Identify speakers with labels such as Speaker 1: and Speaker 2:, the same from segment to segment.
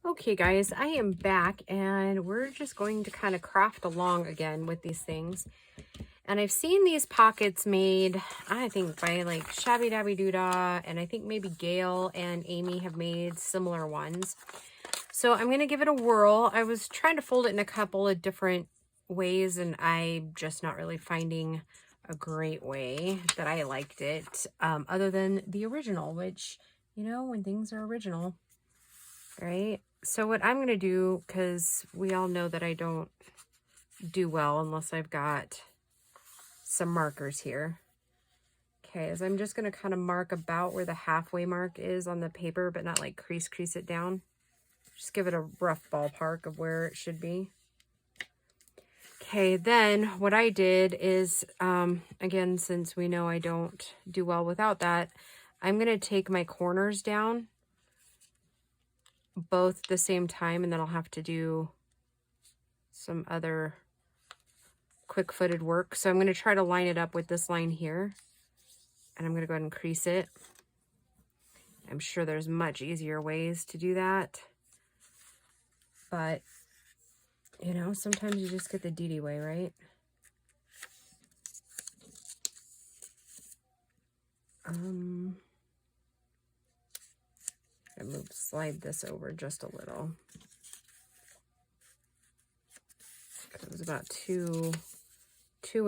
Speaker 1: Okay guys, I am back and we're just going to kind of craft along again with these things. And I've seen these pockets made, I think by like Shabby Dabby Doodah, and I think maybe Gail and Amy have made similar ones. So I'm going to give it a whirl. I was trying to fold it in a couple of different ways and I'm just not really finding a great way that I liked it, other than the original, which, you know, when things are original, right? So what I'm going to do, because we all know that I don't do well unless I've got some markers here. Okay, is I'm just going to kind of mark about where the halfway mark is on the paper, but not like crease it down. Just give it a rough ballpark of where it should be. Okay, then what I did is, again, since we know I don't do well without that, I'm going to take my corners down both at the same time, and then I'll have to do some other quick-footed work. So I'm going to try to line it up with this line here, and I'm going to go ahead and crease it. I'm sure there's much easier ways to do that, but you know, sometimes you just get the DD way, right? I'm gonna slide this over just a little. It was about two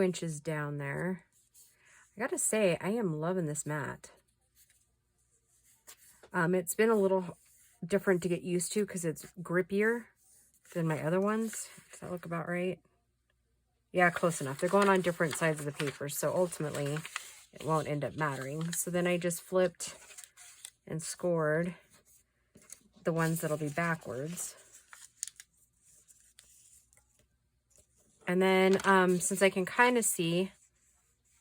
Speaker 1: inches down there. I gotta say, I am loving this mat. It's been a little different to get used to because it's grippier than my other ones. Does that look about right? Yeah, close enough. They're going on different sides of the paper, so ultimately it won't end up mattering. So then I just flipped and scored the ones that'll be backwards. And then since I can kind of see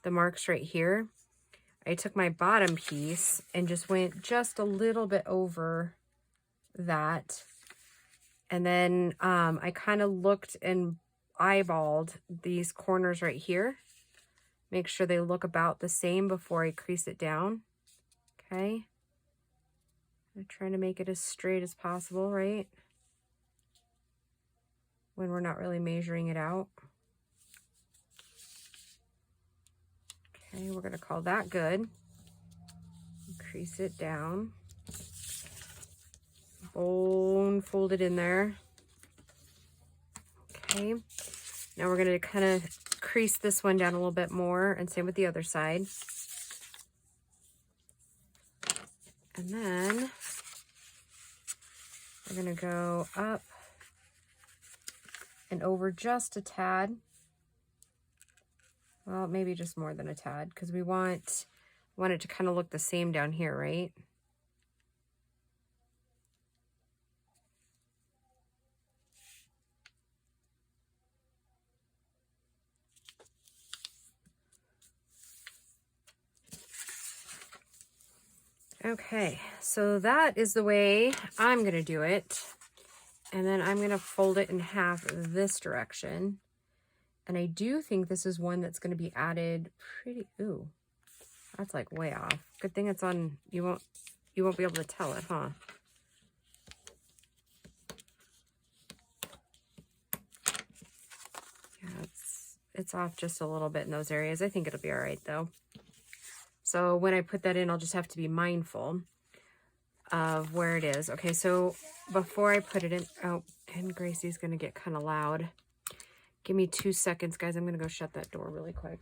Speaker 1: the marks right here, I took my bottom piece and just went just a little bit over that. And then I kind of looked and eyeballed these corners right here. Make sure they look about the same before I crease it down. Okay. I'm trying to make it as straight as possible, right? When we're not really measuring it out. Okay, we're going to call that good. Crease it down. Bone folded in there. Okay, now we're going to kind of crease this one down a little bit more, and same with the other side. And then we're going to go up and over just a tad. Well, maybe just more than a tad, because we want it to kind of look the same down here, right? Okay, so that is the way I'm going to do it. And then I'm going to fold it in half this direction. And I do think this is one that's going to be added pretty, ooh, that's like way off. Good thing it's on, you won't be able to tell it, huh? Yeah, it's off just a little bit in those areas. I think it'll be all right though. So when I put that in, I'll just have to be mindful of where it is. Okay, so before I put it in, oh, and Gracie's gonna get kind of loud. Give me 2 seconds, guys. I'm gonna go shut that door really quick.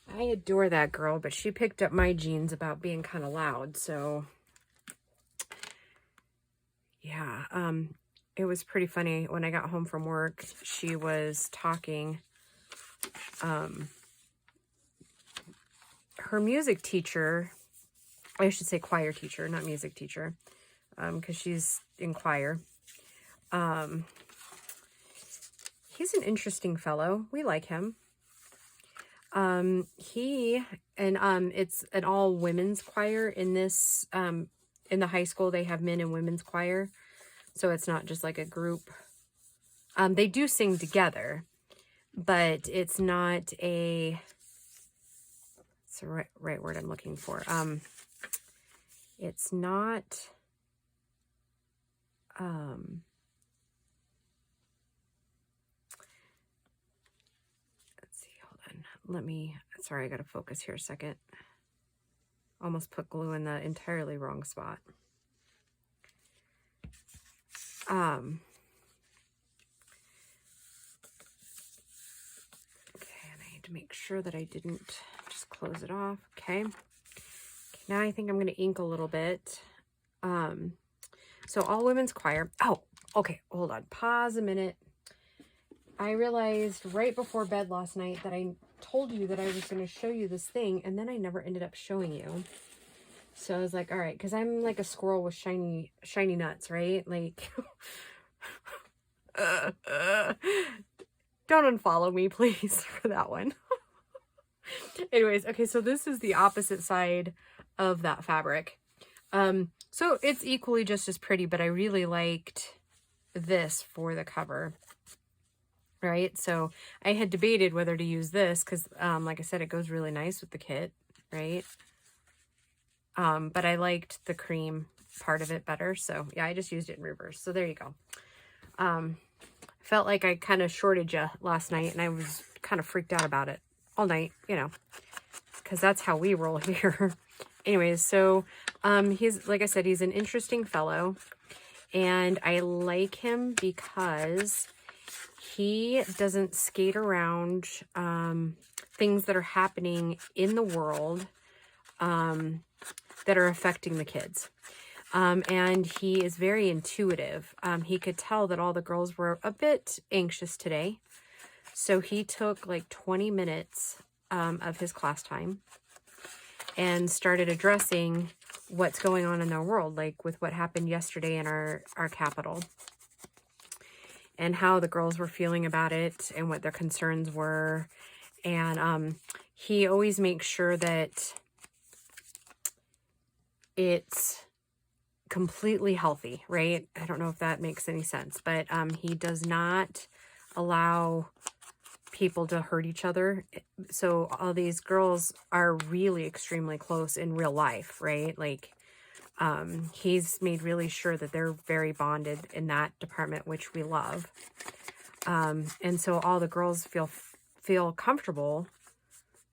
Speaker 1: I adore that girl, but she picked up my genes about being kind of loud, so yeah, it was pretty funny. When I got home from work, she was talking. Her music teacher, I should say choir teacher, not music teacher, because she's in choir. He's an interesting fellow. We like him. It's an all women's choir in this, in the high school. They have men and women's choir. So it's not just like a group. They do sing together, but it's not a, it's the right word I'm looking for. It's not, let's see, hold on. Sorry, I got to focus here a second. Almost put glue in the entirely wrong spot. Okay, and I need to make sure that I didn't just close it off. Okay. Now I think I'm going to ink a little bit. So all women's choir. Oh, okay. Hold on. Pause a minute. I realized right before bed last night that I told you that I was going to show you this thing, and then I never ended up showing you. So I was like, all right, because I'm like a squirrel with shiny nuts, right? Like, don't unfollow me, please, for that one. Anyways, okay, so this is the opposite side of that fabric. So it's equally just as pretty, but I really liked this for the cover. Right, so I had debated whether to use this because, like I said, it goes really nice with the kit, right? But I liked the cream part of it better, so yeah, I just used it in reverse. So there you go. Felt like I kind of shorted you last night, and I was kind of freaked out about it all night, you know, because that's how we roll here. Anyways, so he's, like I said, he's an interesting fellow, and I like him because he doesn't skate around things that are happening in the world that are affecting the kids. And he is very intuitive. He could tell that all the girls were a bit anxious today. So he took like 20 minutes of his class time and started addressing what's going on in their world, like with what happened yesterday in our capital, and how the girls were feeling about it and what their concerns were. And he always makes sure that it's completely healthy, right? I don't know if that makes any sense, but he does not allow people to hurt each other. So all these girls are really extremely close in real life, right? Like, he's made really sure that they're very bonded in that department, which we love. And so all the girls feel comfortable,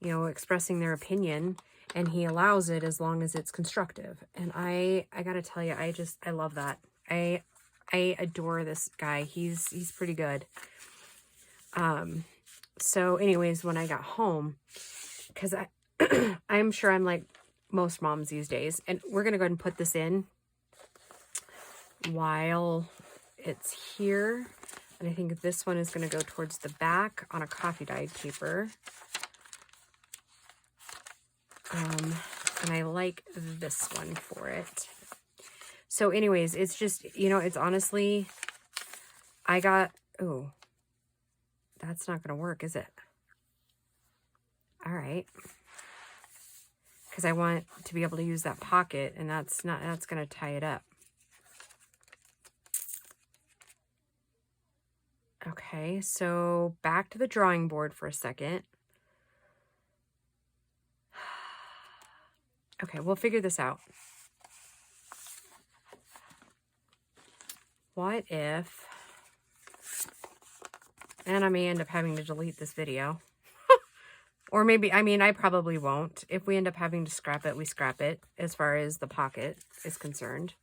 Speaker 1: you know, expressing their opinion, and he allows it as long as it's constructive. And I gotta tell you, I love that. I adore this guy. He's pretty good. So anyways, when I got home, because I'm sure I'm like most moms these days, and we're gonna go ahead and put this in while it's here. And I think this one is going to go towards the back on a coffee dyed paper. And I like this one for it. So anyways, it's just, you know, it's honestly, oh, that's not going to work, is it? All right. Because I want to be able to use that pocket, and that's going to tie it up. Okay, so back to the drawing board for a second. Okay, we'll figure this out. What if, and I may end up having to delete this video. Or maybe, I mean, I probably won't. If we end up having to scrap it, we scrap it as far as the pocket is concerned.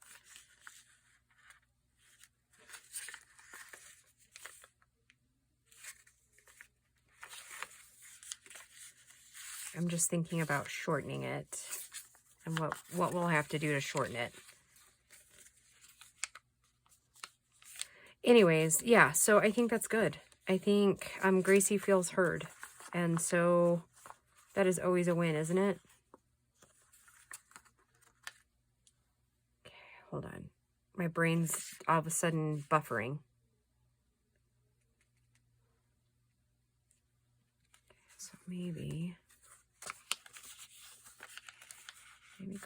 Speaker 1: I'm just thinking about shortening it and what we'll have to do to shorten it. Anyways, yeah, so I think that's good. I think Gracie feels heard. And so that is always a win, isn't it? Okay, hold on. My brain's all of a sudden buffering. So maybe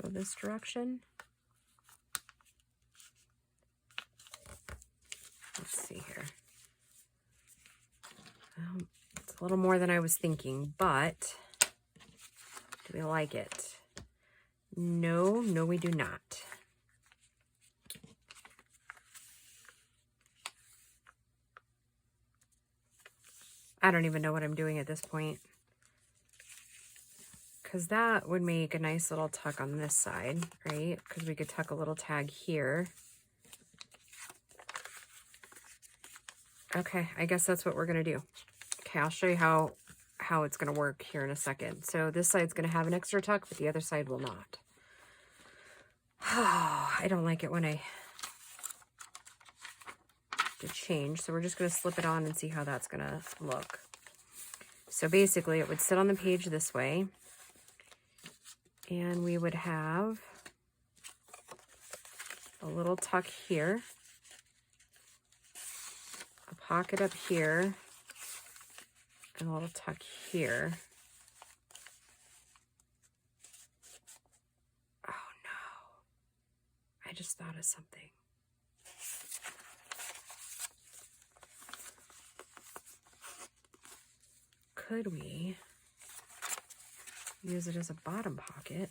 Speaker 1: go this direction. Let's see here. It's a little more than I was thinking, but do we like it? No, no, we do not. I don't even know what I'm doing at this point, because that would make a nice little tuck on this side, right? Because we could tuck a little tag here. Okay, I guess that's what we're going to do. Okay, I'll show you how it's going to work here in a second. So this side's going to have an extra tuck, but the other side will not. Oh, I don't like it when I to change. So we're just going to slip it on and see how that's going to look. So basically it would sit on the page this way, and we would have a little tuck here, a pocket up here, and a little tuck here. Oh no, I just thought of something. Could we use it as a bottom pocket?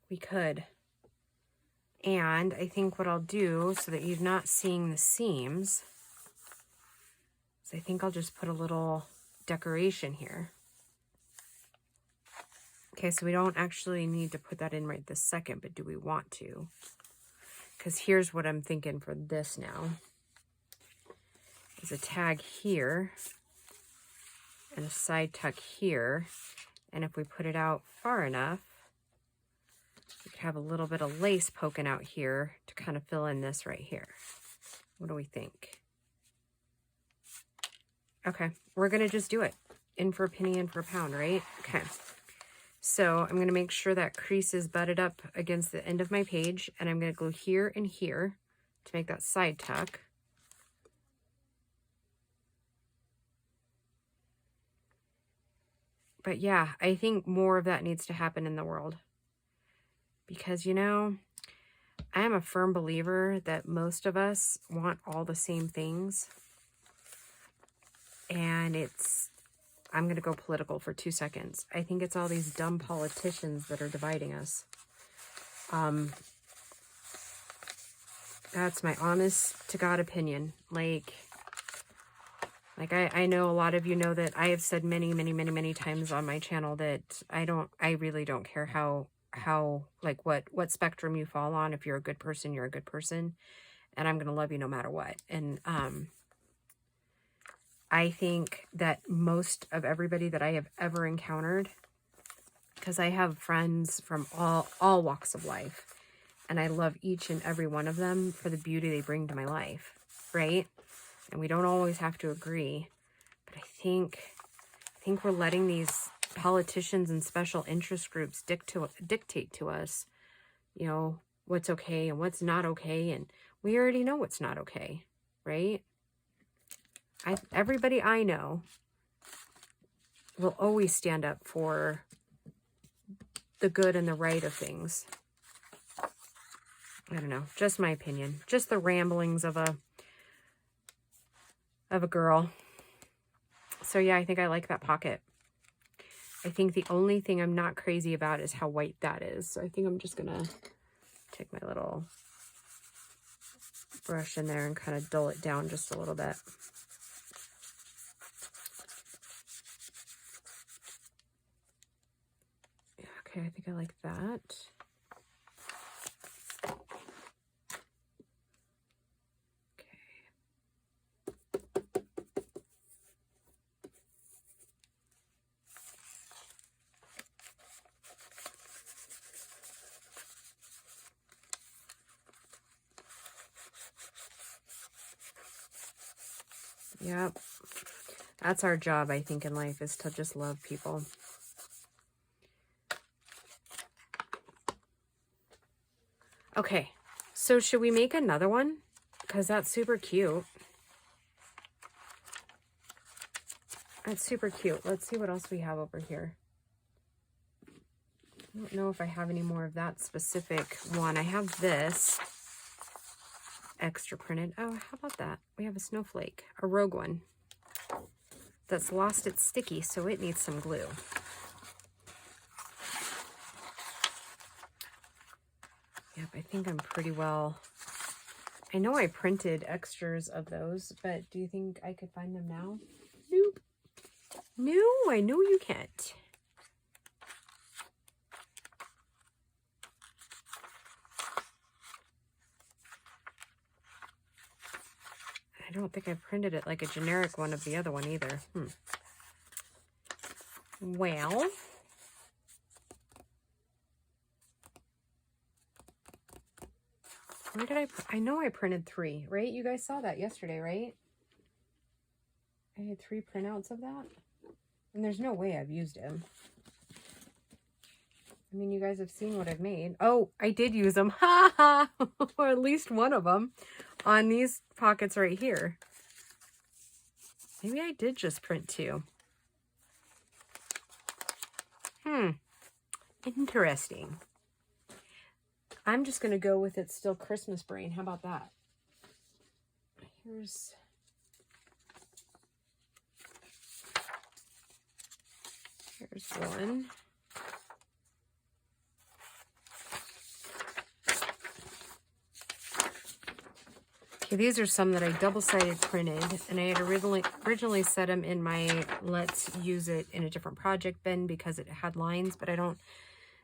Speaker 1: We could. And I think what I'll do, so that you're not seeing the seams, is I think I'll just put a little decoration here. Okay, so we don't actually need to put that in right this second, but do we want to? Because here's what I'm thinking for this now. Is a tag here and a side tuck here. And if we put it out far enough, we could have a little bit of lace poking out here to kind of fill in this right here. What do we think? Okay, we're going to just do it. In for a penny, in for a pound, right? Okay. So I'm going to make sure that crease is butted up against the end of my page, and I'm going to glue here and here to make that side tuck. But yeah, I think more of that needs to happen in the world. Because, you know, I am a firm believer that most of us want all the same things. And I'm going to go political for 2 seconds. I think it's all these dumb politicians that are dividing us. That's my honest to God opinion. Like I know a lot of you know that I have said many times on my channel that I really don't care how like what spectrum you fall on. If you're a good person, you're a good person. And I'm going to love you no matter what. And, I think that most of everybody that I have ever encountered, because I have friends from all walks of life, and I love each and every one of them for the beauty they bring to my life, right? And we don't always have to agree, but I think we're letting these politicians and special interest groups dictate to us, you know, what's okay and what's not okay, and we already know what's not okay, right? Everybody I know will always stand up for the good and the right of things. I don't know, just my opinion, just the ramblings of a girl. So yeah, I think I like that pocket. I think the only thing I'm not crazy about is how white that is. So I think I'm just gonna take my little brush in there and kind of dull it down just a little bit. Okay, I think I like that. Yep. That's our job, I think, in life, is to just love people. Okay, so should we make another one? Because that's super cute. That's super cute. Let's see what else we have over here. I don't know if I have any more of that specific one. I have this. extra printed. Oh, how about that? We have a snowflake, a rogue one that's lost its sticky, so it needs some glue. Yep, I think I'm pretty well. I know I printed extras of those, but do you think I could find them now? Nope. No, I know you can't. I don't think I printed it like a generic one of the other one either. Well, where did I know I printed 3, right? You guys saw that yesterday, right? I had 3 printouts of that. And there's no way I've used them. I mean, you guys have seen what I've made. Oh, I did use them. Ha ha! Or at least one of them on these pockets right here. Maybe I did just print 2. Interesting. I'm just going to go with It's Still Christmas Brain. How about that? Here's one. Okay, these are some that I double-sided printed, and I had originally set them in my Let's Use It in a Different Project bin because it had lines, but I don't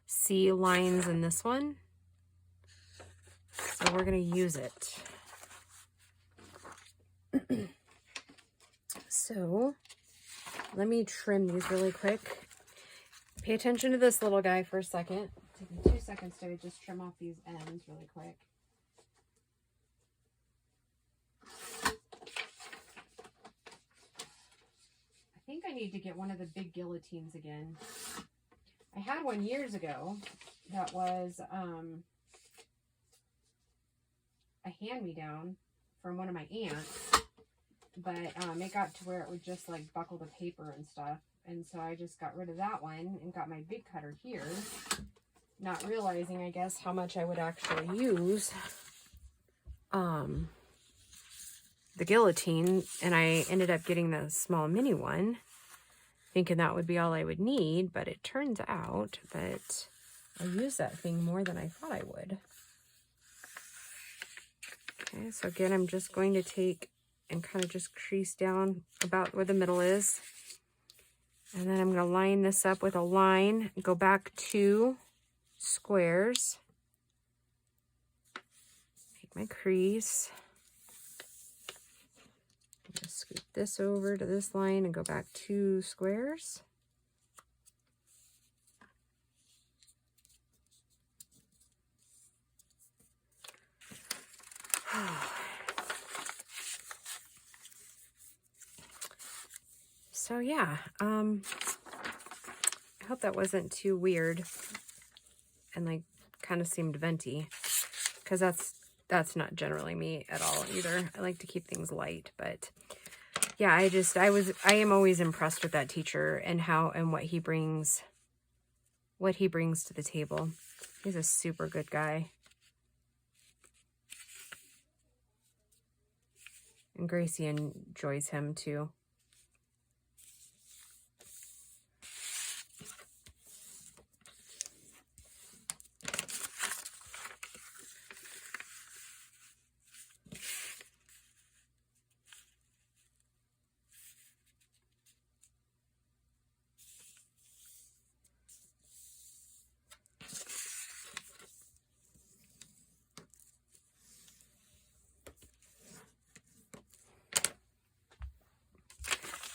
Speaker 1: see lines in this one. So we're going to use it. So let me trim these really quick. Pay attention to this little guy for a second. Take me 2 seconds to just trim off these ends really quick. I think I need to get one of the big guillotines again. I had one years ago that was a hand-me-down from one of my aunts, but it got to where it would just like buckle the paper and stuff, and so I just got rid of that one and got my big cutter here, not realizing, I guess, how much I would actually use the guillotine, and I ended up getting the small mini one, thinking that would be all I would need, but it turns out that I use that thing more than I thought I would. Okay, so again, I'm just going to take and kind of just crease down about where the middle is. And then I'm going to line this up with a line, go back 2 squares, make my crease. Just scoot this over to this line and go back 2 squares. So yeah, I hope that wasn't too weird and like kind of seemed venti, because that's not generally me at all either. I like to keep things light, but yeah, I am always impressed with that teacher and what he brings to the table. He's a super good guy. And Gracie enjoys him too.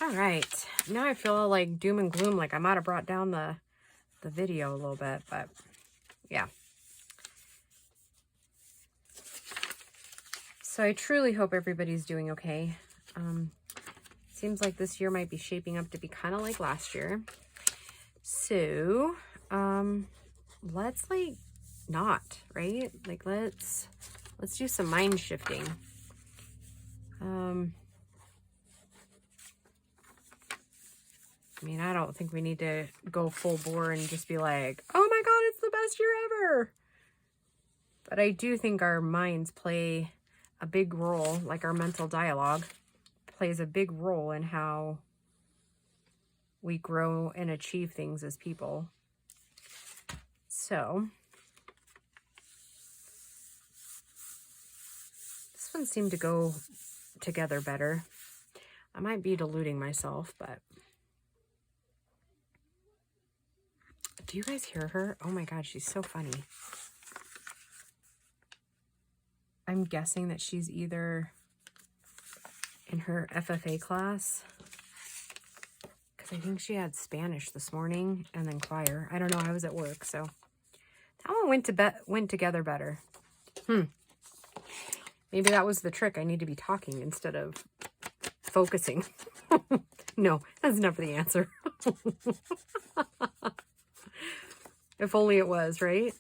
Speaker 1: All right, now I feel like doom and gloom, like I might have brought down the video a little bit, but yeah. So I truly hope everybody's doing okay. Seems like this year might be shaping up to be kind of like last year. So let's like not, right? Like let's do some mind shifting. I mean, I don't think we need to go full bore and just be like, oh my God, it's the best year ever. But I do think our minds play a big role, like our mental dialogue plays a big role in how we grow and achieve things as people. So this one seemed to go together better. I might be deluding myself, but do you guys hear her? Oh my God, she's so funny. I'm guessing that she's either in her FFA class, because I think she had Spanish this morning and then choir. I don't know, I was at work, so that one went together better. Maybe that was the trick. I need to be talking instead of focusing. No, that's never the answer. If only it was, right?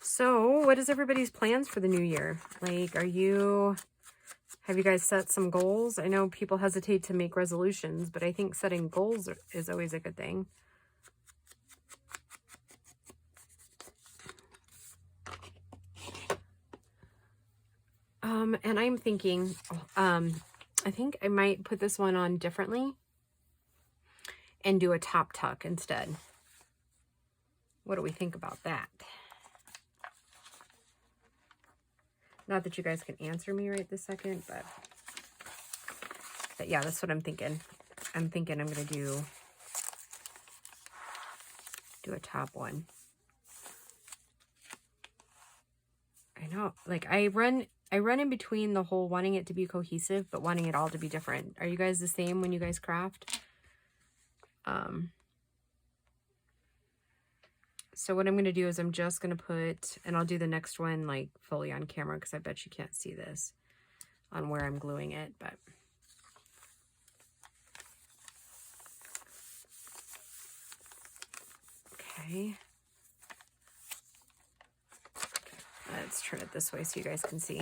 Speaker 1: So, what is everybody's plans for the new year? Like, have you guys set some goals? I know people hesitate to make resolutions, but I think setting goals is always a good thing. And I'm thinking, I think I might put this one on differently and do a top tuck instead. What do we think about that? Not that you guys can answer me right this second, but yeah, that's what I'm thinking. I'm thinking I'm going to do a top one. I know, like I run in between the whole wanting it to be cohesive, but wanting it all to be different. Are you guys the same when you guys craft? So what I'm going to do is I'm just going to put, and I'll do the next one like fully on camera because I bet you can't see this on where I'm gluing it, but okay. Let's turn it this way so you guys can see.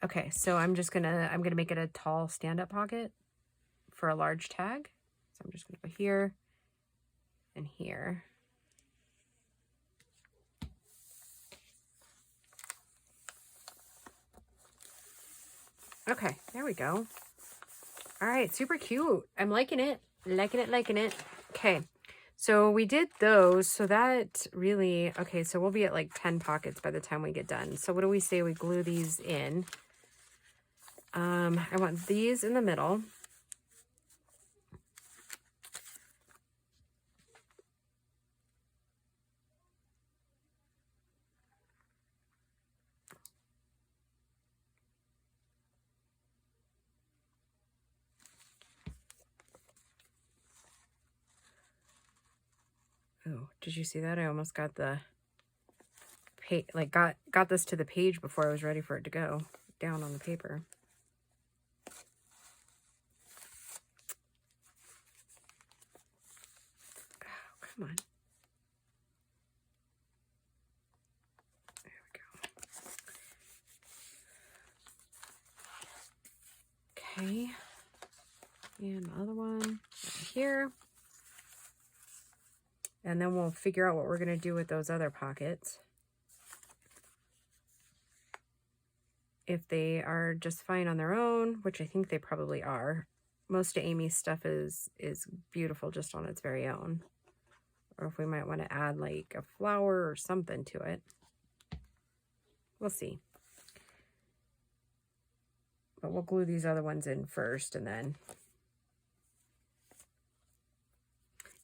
Speaker 1: Okay, so I'm gonna make it a tall stand-up pocket for a large tag. So I'm just gonna go here and here. Okay, there we go. All right, super cute. I'm liking it. Liking it. Okay, so we did those. So that really, okay, so we'll be at like 10 pockets by the time we get done. So what do we say we glue these in? I want these in the middle. Oh, did you see that? I almost got the page, like got this to the page before I was ready for it to go down on the paper. Oh, come on. There we go. Okay. And the other one right here. And then we'll figure out what we're going to do with those other pockets. If they are just fine on their own, which I think they probably are. Most of Amy's stuff is beautiful just on its very own. Or if we might want to add like a flower or something to it. We'll see. But we'll glue these other ones in first and then...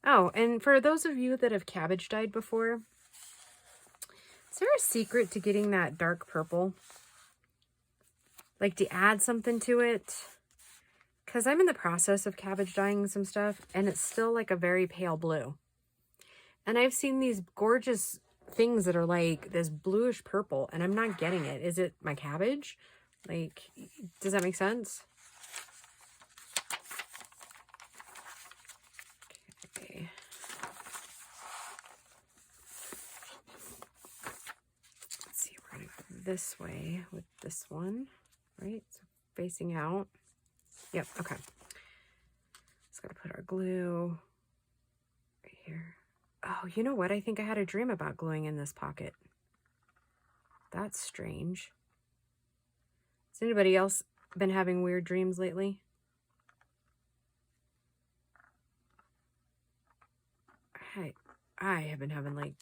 Speaker 1: Oh, and for those of you that have cabbage dyed before, is there a secret to getting that dark purple? Like to add something to it? Because I'm in the process of cabbage dyeing some stuff, and it's still like a very pale blue. And I've seen these gorgeous things that are like this bluish purple, and I'm not getting it. Is it my cabbage? Like, does that make sense? this way with this one, right? So facing out. Yep, okay. Just gotta put our glue right here. Oh, you know what? I think I had a dream about gluing in this pocket. That's strange. Has anybody else been having weird dreams lately? I have been having like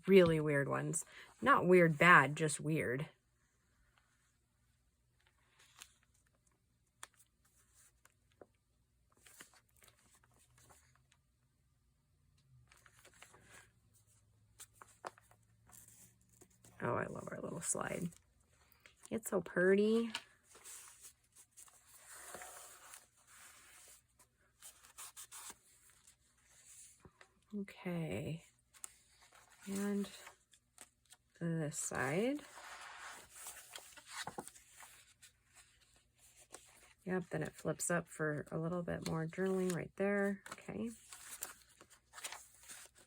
Speaker 1: really weird ones. Not weird bad, just weird. Oh, I love our little slide. It's so pretty. Okay. And this side. Yep, then it flips up for a little bit more journaling right there. Okay.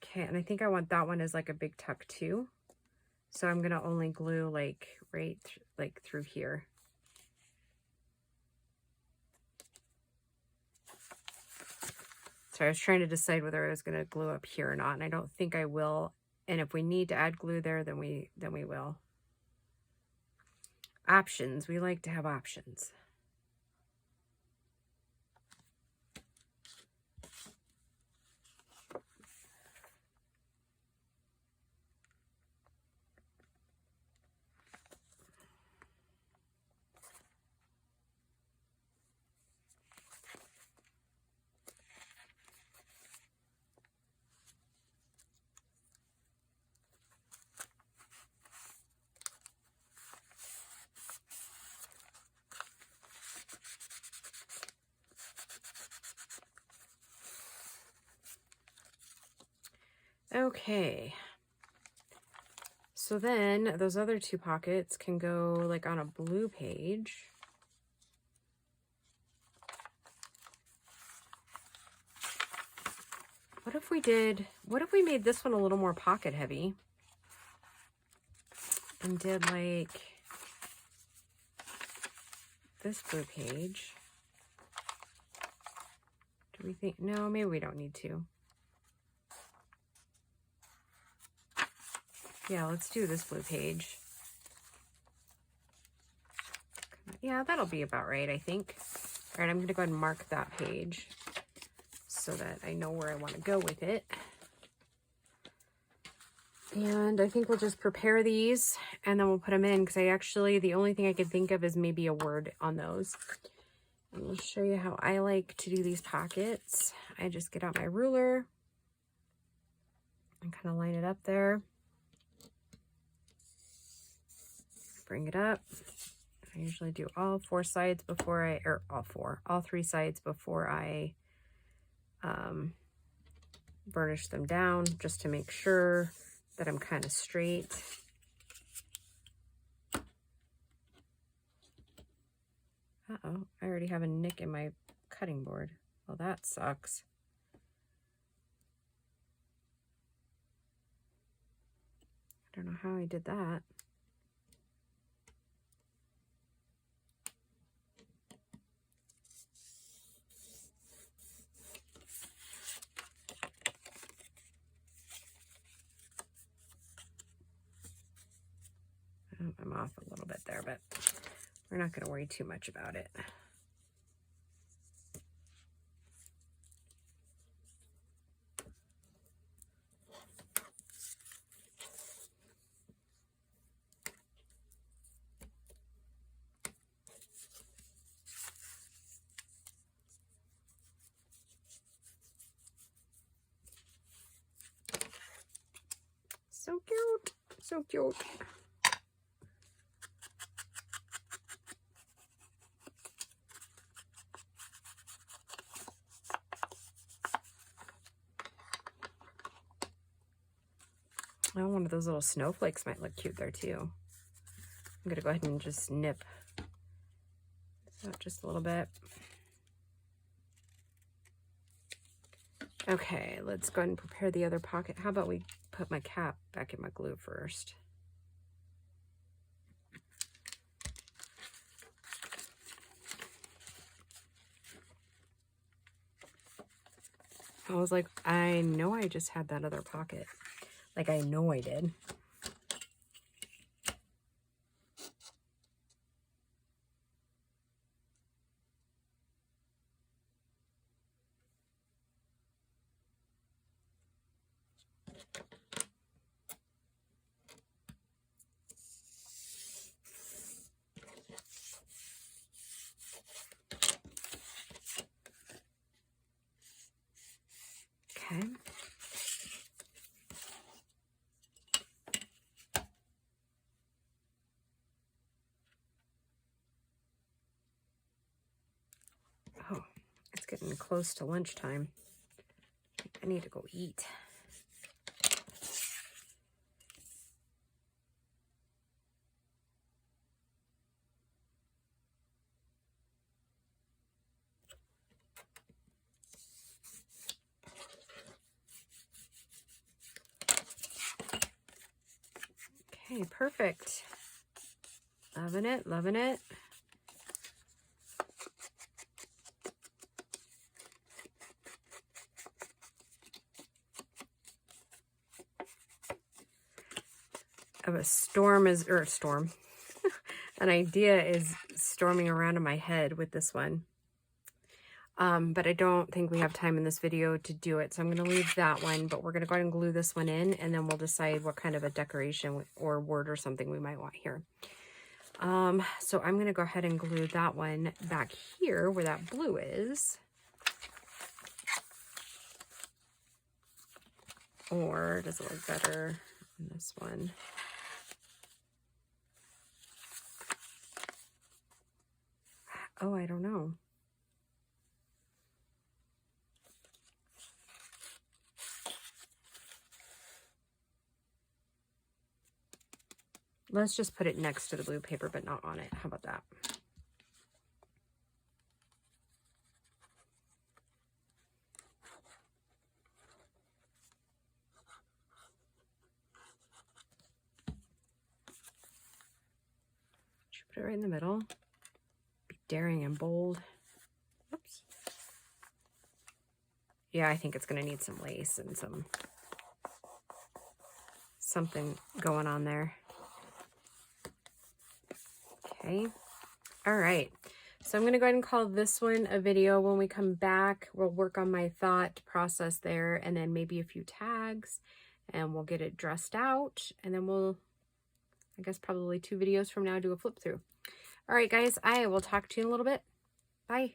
Speaker 1: Okay, and I think I want that one as like a big tuck too. So I'm gonna only glue like right like through here. So I was trying to decide whether I was gonna glue up here or not, and I don't think I will. And if we need to add glue there, then we will. Options. We like to have options. Okay, so then those other two pockets can go like on a blue page. What if we made this one a little more pocket heavy and did like this blue page? Do we think, no, maybe we don't need to. Yeah, let's do this blue page. Yeah, that'll be about right, I think. All right, I'm gonna go ahead and mark that page so that I know where I want to go with it. And I think we'll just prepare these and then we'll put them in, because the only thing I could think of is maybe a word on those. And we'll show you how I like to do these pockets. I just get out my ruler and kind of line it up there. Bring it up. I usually do all three sides before I burnish them down, just to make sure that I'm kind of straight. Uh-oh, I already have a nick in my cutting board. Well, that sucks. I don't know how I did that. I'm off a little bit there, but we're not going to worry too much about it. So cute. So cute. Oh, one of those little snowflakes might look cute there too. I'm going to go ahead and just nip this out just a little bit. Okay, let's go ahead and prepare the other pocket. How about we put my cap back in my glue first? I was like, I know I just had that other pocket. Like, I know I did. Okay. Oh, it's getting close to lunchtime. I need to go eat. Okay, perfect. Loving it, loving it. Of a storm is, or a storm. An idea is storming around in my head with this one. But I don't think we have time in this video to do it. So I'm going to leave that one, but we're going to go ahead and glue this one in, and then we'll decide what kind of a decoration or word or something we might want here. So I'm going to go ahead and glue that one back here where that blue is. Or does it look better on this one? Oh, I don't know. Let's just put it next to the blue paper, but not on it. How about that? Should put it right in the middle. Be daring and bold. Oops. Yeah, I think it's going to need some lace and something going on there. Okay. All right. So I'm going to go ahead and call this one a video. When we come back, we'll work on my thought process there, and then maybe a few tags, and we'll get it dressed out, and then we'll, I guess probably 2 videos from now, do a flip through. All right, guys, I will talk to you in a little bit. Bye.